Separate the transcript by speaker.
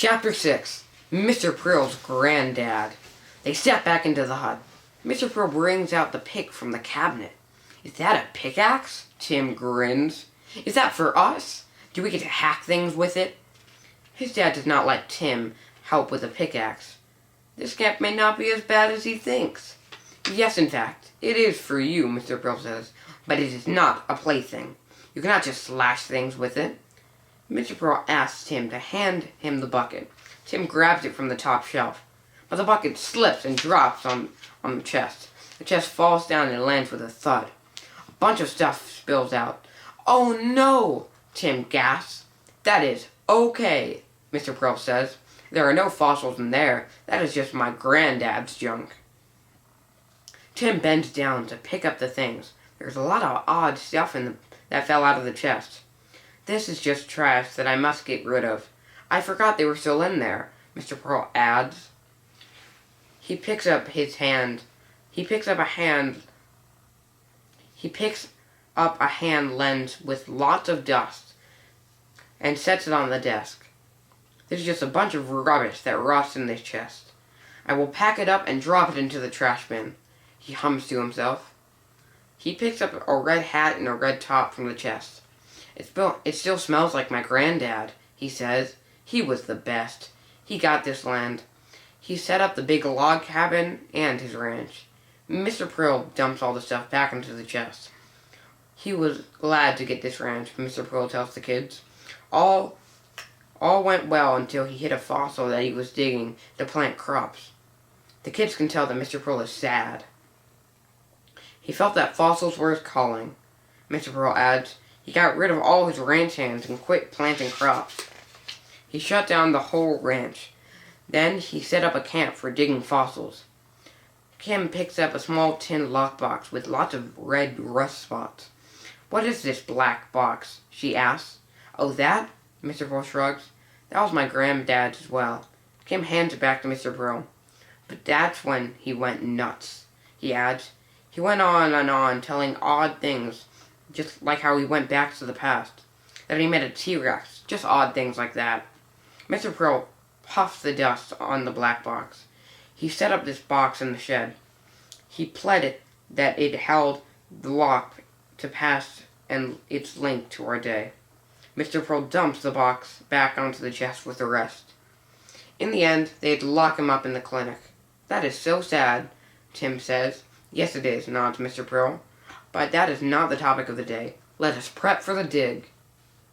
Speaker 1: Chapter 6. Mr. Prill's Granddad. They step back into the hut. Mr. Prill brings out the pick from the cabinet. Is that a pickaxe? Tim grins. Is that for us? Do we get to hack things with it? His dad does not let Tim help with the pickaxe. This camp may not be as bad as he thinks. Yes, in fact, it is for you, Mr. Prill says, but it is not a plaything. You cannot just slash things with it. Mr. Prill asks Tim to hand him the bucket. Tim grabs it from the top shelf, but the bucket slips and drops on the chest. The chest falls down and lands with a thud. A bunch of stuff spills out. "Oh no!" Tim gasps. "That is okay," Mr. Prill says. "There are no fossils in there. That is just my granddad's junk." Tim bends down to pick up the things. There's a lot of odd stuff that fell out of the chest. "This is just trash that I must get rid of. I forgot they were still in there," Mr. Prill adds. He picks up a hand lens with lots of dust and sets it on the desk. "There's just a bunch of rubbish that rots in this chest. I will pack it up and drop it into the trash bin," he hums to himself. He picks up a red hat and a red top from the chest. It still smells like my granddad," he says. "He was the best. He got this land. He set up the big log cabin and his ranch." Mr. Prill dumps all the stuff back into the chest. "He was glad to get this ranch," Mr. Prill tells the kids. All went well until he hit a fossil that he was digging to plant crops. The kids can tell that Mr. Prill is sad. He felt that fossils were his calling. Mr. Prill adds, he got rid of all his ranch hands and quit planting crops. He shut down the whole ranch. Then he set up a camp for digging fossils. Kim picks up a small tin lockbox with lots of red rust spots. "What is this black box?" she asks. "Oh, that?" Mr. Prill shrugs. "That was my granddad's as well." Kim hands it back to Mr. Prill. "But that's when he went nuts," he adds. "He went on and on, telling odd things, just like how he went back to the past. That he met a T-Rex, just odd things like that." Mr. Prill puffs the dust on the black box. He set up this box in the shed. He pleaded that it held the lock to past and its link to our day. Mr. Prill dumps the box back onto the chest with the rest. In the end, they had to lock him up in the clinic. "That is so sad," Tim says. "Yes, it is," nods Mr. Prill. "But that is not the topic of the day. Let us prep for the dig."